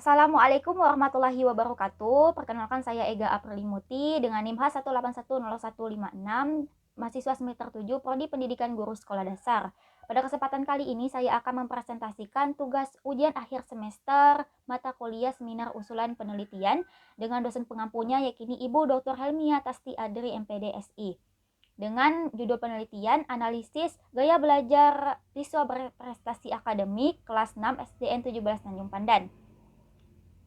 Assalamualaikum warahmatullahi wabarakatuh. Perkenalkan saya Ega Aprilimuti dengan NIM H1810156, mahasiswa semester 7 Prodi Pendidikan Guru Sekolah Dasar. Pada kesempatan kali ini saya akan mempresentasikan tugas ujian akhir semester mata kuliah seminar usulan penelitian dengan dosen pengampunya yakni Ibu Dr. Helmia Tasti Adri MPD SI. Dengan judul penelitian analisis gaya belajar siswa berprestasi akademik kelas 6 SDN 17 Tanjung Pandan.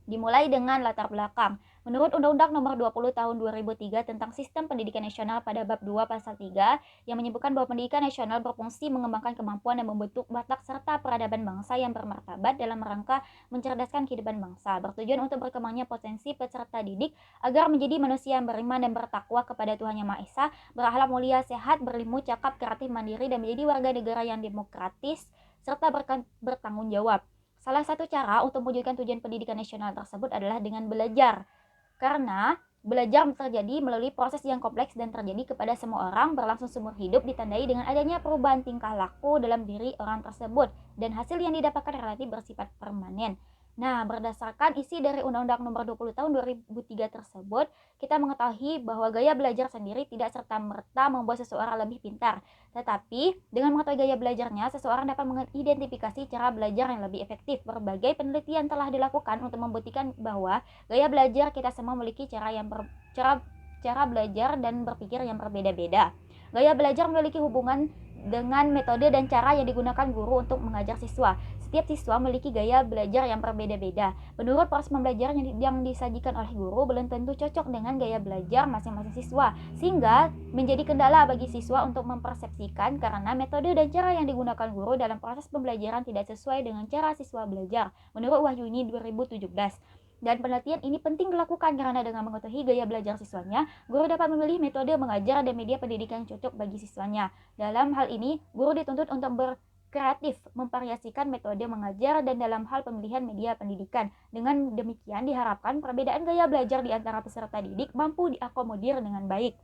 Dimulai dengan latar belakang. Menurut Undang-Undang Nomor 20 Tahun 2003 tentang Sistem Pendidikan Nasional pada bab 2 pasal 3 yang menyebutkan bahwa pendidikan nasional berfungsi mengembangkan kemampuan dan membentuk watak serta peradaban bangsa yang bermartabat dalam rangka mencerdaskan kehidupan bangsa, bertujuan untuk berkembangnya potensi peserta didik agar menjadi manusia yang beriman dan bertakwa kepada Tuhan Yang Maha Esa, berakhlak mulia, sehat, berilmu, cakap, kreatif, mandiri, dan menjadi warga negara yang demokratis serta bertanggung jawab. Salah satu cara untuk mewujudkan tujuan pendidikan nasional tersebut adalah dengan belajar. Karena belajar terjadi melalui proses yang kompleks dan terjadi kepada semua orang berlangsung seumur hidup ditandai dengan adanya perubahan tingkah laku dalam diri orang tersebut dan hasil yang didapatkan relatif bersifat permanen. Nah, berdasarkan isi dari Undang-Undang Nomor 20 Tahun 2003 tersebut, kita mengetahui bahwa gaya belajar sendiri tidak serta-merta membuat seseorang lebih pintar. Tetapi, dengan mengetahui gaya belajarnya, seseorang dapat mengidentifikasi cara belajar yang lebih efektif. Berbagai penelitian telah dilakukan untuk membuktikan bahwa gaya belajar kita semua memiliki cara belajar dan berpikir yang berbeda-beda. Gaya belajar memiliki hubungan dengan metode dan cara yang digunakan guru untuk mengajar siswa. Setiap siswa memiliki gaya belajar yang berbeda-beda. Menurut proses pembelajaran yang disajikan oleh guru belum tentu cocok dengan gaya belajar masing-masing siswa, sehingga menjadi kendala bagi siswa untuk mempersepsikan karena metode dan cara yang digunakan guru dalam proses pembelajaran tidak sesuai dengan cara siswa belajar. Menurut Wahyuni 2017. Dan penelitian ini penting dilakukan karena dengan mengetahui gaya belajar siswanya, guru dapat memilih metode mengajar dan media pendidikan yang cocok bagi siswanya. Dalam hal ini, guru dituntut untuk berkreatif, memvariasikan metode mengajar dan dalam hal pemilihan media pendidikan. Dengan demikian diharapkan perbedaan gaya belajar di antara peserta didik mampu diakomodir dengan baik.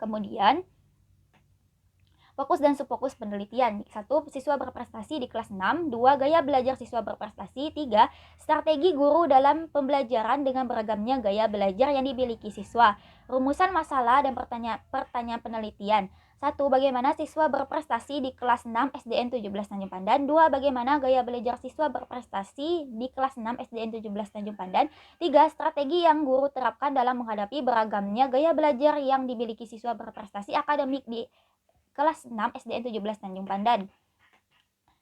Kemudian, fokus dan subfokus penelitian. 1. Siswa berprestasi di kelas 6. 2. Gaya belajar siswa berprestasi. 3. Strategi guru dalam pembelajaran dengan beragamnya gaya belajar yang dimiliki siswa. Rumusan masalah dan pertanyaan penelitian. 1. Bagaimana siswa berprestasi di kelas 6 SDN 17 Tanjung Pandan. 2. Bagaimana gaya belajar siswa berprestasi di kelas 6 SDN 17 Tanjung Pandan. 3. Strategi yang guru terapkan dalam menghadapi beragamnya gaya belajar yang dimiliki siswa berprestasi akademik di kelas 6 SDN 17 Tanjung Pandan.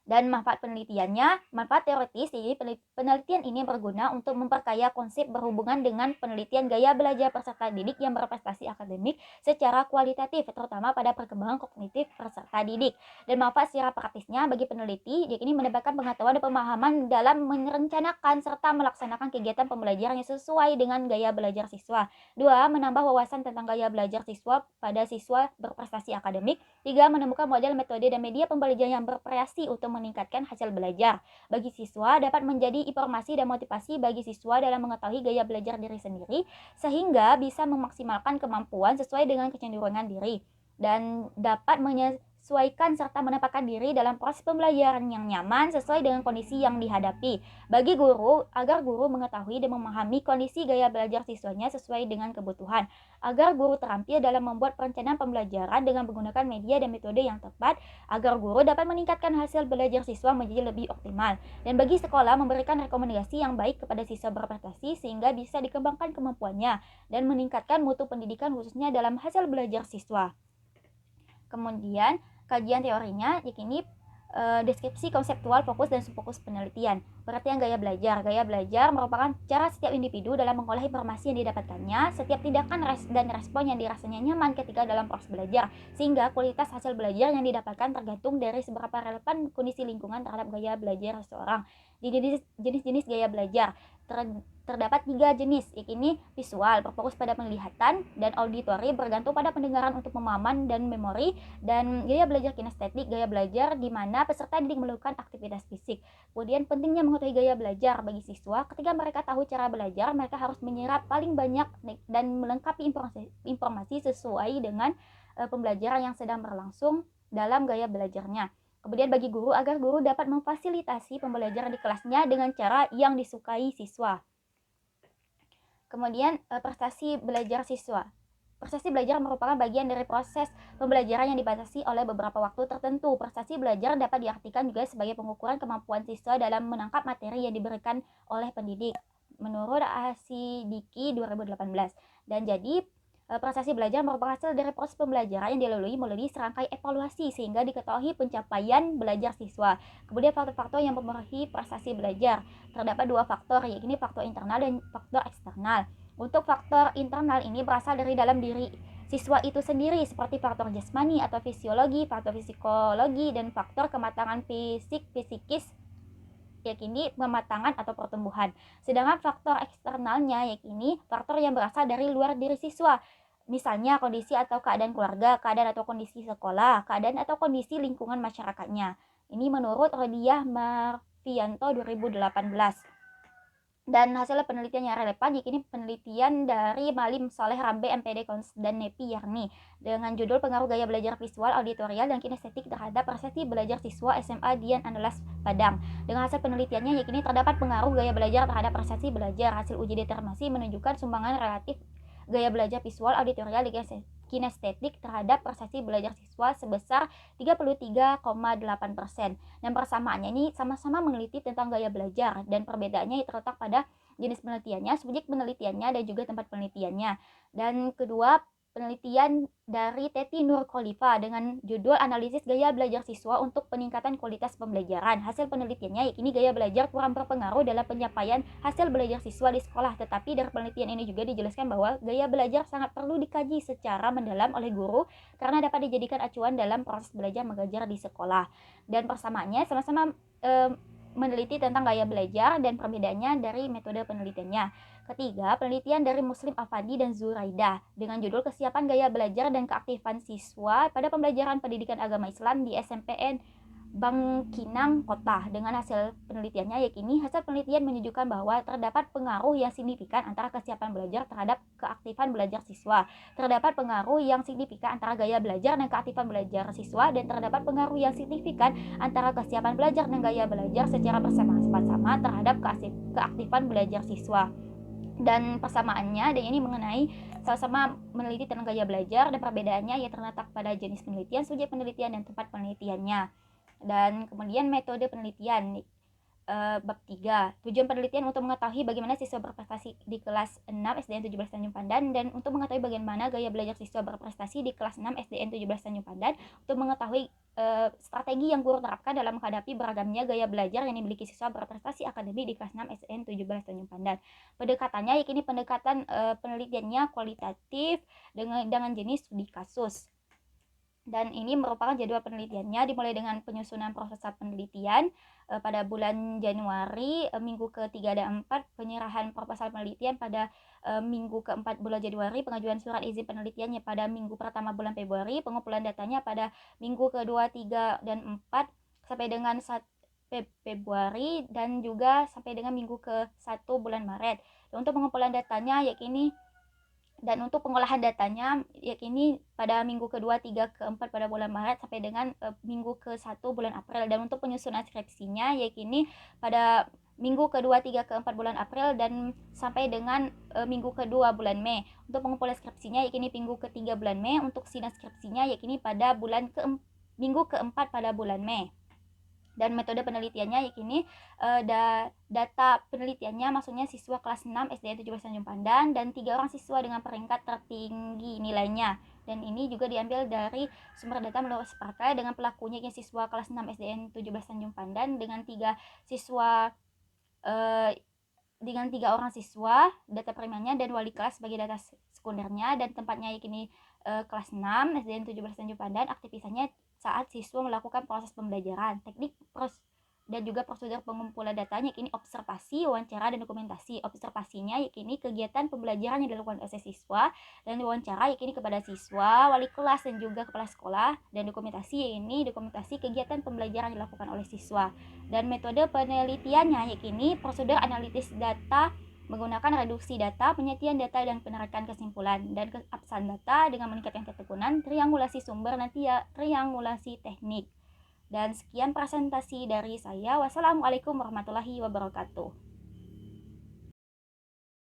Dan manfaat penelitiannya, manfaat teoritis, jadi penelitian ini berguna untuk memperkaya konsep berhubungan dengan penelitian gaya belajar peserta didik yang berprestasi akademik secara kualitatif, terutama pada perkembangan kognitif peserta didik. Dan manfaat secara praktisnya bagi peneliti, yakni mendapatkan pengetahuan dan pemahaman dalam merencanakan serta melaksanakan kegiatan pembelajaran yang sesuai dengan gaya belajar siswa. 2. Menambah wawasan tentang gaya belajar siswa pada siswa berprestasi akademik. 3. Menemukan model, metode, dan media pembelajaran yang bervariasi untuk meningkatkan hasil belajar. Bagi siswa dapat menjadi informasi dan motivasi bagi siswa dalam mengetahui gaya belajar diri sendiri sehingga bisa memaksimalkan kemampuan sesuai dengan kecenderungan diri dan dapat menyesuaikan serta menempatkan diri dalam proses pembelajaran yang nyaman sesuai dengan kondisi yang dihadapi. Bagi guru, agar guru mengetahui dan memahami kondisi gaya belajar siswanya sesuai dengan kebutuhan, agar guru terampil dalam membuat perencanaan pembelajaran dengan menggunakan media dan metode yang tepat, agar guru dapat meningkatkan hasil belajar siswa menjadi lebih optimal. Dan bagi sekolah memberikan rekomendasi yang baik kepada siswa berprestasi sehingga bisa dikembangkan kemampuannya dan meningkatkan mutu pendidikan khususnya dalam hasil belajar siswa. Kemudian kajian teorinya yakni deskripsi konseptual, fokus dan subfokus penelitian. Pengertian gaya belajar. Gaya belajar merupakan cara setiap individu dalam mengolah informasi yang didapatkannya, setiap tindakan dan respon yang dirasanya nyaman ketika dalam proses belajar, sehingga kualitas hasil belajar yang didapatkan tergantung dari seberapa relevan kondisi lingkungan terhadap gaya belajar seseorang. Jenis-jenis gaya belajar terdapat 3 jenis, yakni visual, berfokus pada penglihatan, dan auditori, bergantung pada pendengaran untuk pemahaman dan memori, dan gaya belajar kinestetik, gaya belajar di mana peserta didik melakukan aktivitas fisik. Kemudian pentingnya mengetahui gaya belajar bagi siswa, ketika mereka tahu cara belajar, mereka harus menyerap paling banyak dan melengkapi informasi sesuai dengan pembelajaran yang sedang berlangsung dalam gaya belajarnya. Kemudian bagi guru, agar guru dapat memfasilitasi pembelajaran di kelasnya dengan cara yang disukai siswa. Kemudian prestasi belajar siswa. Prestasi belajar merupakan bagian dari proses pembelajaran yang dibatasi oleh beberapa waktu tertentu. Prestasi belajar dapat diartikan juga sebagai pengukuran kemampuan siswa dalam menangkap materi yang diberikan oleh pendidik menurut Hasidiki 2018. Dan jadi prestasi belajar merupakan hasil dari proses pembelajaran yang dilalui melalui serangkai evaluasi sehingga diketahui pencapaian belajar siswa. Kemudian faktor-faktor yang mempengaruhi prestasi belajar. Terdapat dua faktor, yaitu faktor internal dan faktor eksternal. Untuk faktor internal ini berasal dari dalam diri siswa itu sendiri, seperti faktor jasmani atau fisiologi, faktor psikologi, dan faktor kematangan psikis, yakni kematangan atau pertumbuhan. Sedangkan faktor eksternalnya yakni faktor yang berasal dari luar diri siswa. Misalnya kondisi atau keadaan keluarga, keadaan atau kondisi sekolah, keadaan atau kondisi lingkungan masyarakatnya. Ini menurut Rodiah Marvianto 2018. Dan hasil penelitian yang relevan, yakni penelitian dari Malim Soleh Rambe MPD dan Nepi Yarni dengan judul pengaruh gaya belajar visual, auditorial, dan kinestetik terhadap persepsi belajar siswa SMA Dian Andalas Padang. Dengan hasil penelitiannya, yakni terdapat pengaruh gaya belajar terhadap persepsi belajar. Hasil uji determinasi menunjukkan sumbangan relatif gaya belajar visual, auditorial, dan kinestetik terhadap persepsi belajar siswa sebesar 33,8%. Dan persamaannya ini sama-sama meneliti tentang gaya belajar, dan perbedaannya terletak pada jenis penelitiannya, subjek penelitiannya, dan juga tempat penelitiannya. Dan kedua, penelitian dari Teti Nur Khalifa dengan judul analisis gaya belajar siswa untuk peningkatan kualitas pembelajaran. Hasil penelitiannya yakni gaya belajar kurang berpengaruh dalam pencapaian hasil belajar siswa di sekolah, tetapi dari penelitian ini juga dijelaskan bahwa gaya belajar sangat perlu dikaji secara mendalam oleh guru karena dapat dijadikan acuan dalam proses belajar mengajar di sekolah. Dan persamaannya sama-sama meneliti tentang gaya belajar dan perbedaannya dari metode penelitiannya. Ketiga, penelitian dari Muslim Afandi dan Zuraida dengan judul kesiapan gaya belajar dan keaktifan siswa pada pembelajaran pendidikan agama Islam di SMPN Bangkinang Kota. Dengan hasil penelitiannya, yakni hasil penelitian menunjukkan bahwa terdapat pengaruh yang signifikan antara kesiapan belajar terhadap keaktifan belajar siswa. Terdapat pengaruh yang signifikan antara gaya belajar dan keaktifan belajar siswa, dan terdapat pengaruh yang signifikan antara kesiapan belajar dan gaya belajar secara bersama-sama terhadap keaktifan belajar siswa. Dan persamaannya, dan ini mengenai sama-sama meneliti tentang gaya belajar, dan perbedaannya ya terletak pada jenis penelitian, subjek penelitian, dan tempat penelitiannya. Dan kemudian metode penelitian bab 3. Tujuan penelitian untuk mengetahui bagaimana siswa berprestasi di kelas 6 SDN 17 Tanjung Pandan, dan untuk mengetahui bagaimana gaya belajar siswa berprestasi di kelas 6 SDN 17 Tanjung Pandan, untuk mengetahui strategi yang guru terapkan dalam menghadapi beragamnya gaya belajar yang dimiliki siswa berprestasi akademik di kelas 6 SDN 17 Tanjung Pandan. Pendekatannya yakni pendekatan penelitiannya kualitatif dengan jenis studi kasus. Dan ini merupakan jadwal penelitiannya, dimulai dengan penyusunan proses penelitian pada bulan Januari, minggu ke-3 dan 4, penyerahan proposal penelitian pada minggu ke-4 bulan Januari, pengajuan surat izin penelitiannya pada minggu pertama bulan Februari, pengumpulan datanya pada minggu ke-2, 3, dan 4 sampai dengan 1 Februari, dan juga sampai dengan minggu ke-1 bulan Maret. Dan untuk pengumpulan datanya yakni dan untuk pengolahan datanya yakni pada minggu kedua, 3, ke-4 pada bulan Maret sampai dengan minggu ke-1 bulan April. Dan untuk penyusunan skripsinya yakni pada minggu kedua, 3, ke-4 bulan April dan sampai dengan minggu kedua bulan Mei. Untuk pengumpulan skripsinya yakni minggu ke-3 bulan Mei. Untuk sidang skripsinya yakni pada minggu ke-4 pada bulan Mei. Dan metode penelitiannya yakni data penelitiannya maksudnya siswa kelas 6 SDN 17 Tanjung Pandan dan 3 orang siswa dengan peringkat tertinggi nilainya. Dan ini juga diambil dari sumber data melalui Sparkle dengan pelakunya yang siswa kelas 6 SDN 17 Tanjung Pandan dengan 3 siswa dengan 3 orang siswa data primernya dan wali kelas sebagai data sekundernya, dan tempatnya yakni kelas 6 SDN 17 Tanjung Pandan. Aktivitasnya saat siswa melakukan proses pembelajaran, teknik dan juga prosedur pengumpulan datanya yakni observasi, wawancara, dan dokumentasi. Observasinya yakni kegiatan pembelajaran yang dilakukan oleh siswa, dan wawancara yakni kepada siswa, wali kelas, dan juga kepala sekolah, dan dokumentasi yakni dokumentasi kegiatan pembelajaran yang dilakukan oleh siswa. Dan metode penelitiannya yakni prosedur analisis data menggunakan reduksi data, penyajian data, dan penarikan kesimpulan, dan keabsahan data dengan meningkatkan ketekunan, triangulasi sumber, dan triangulasi teknik. Dan sekian presentasi dari saya. Wassalamualaikum warahmatullahi wabarakatuh.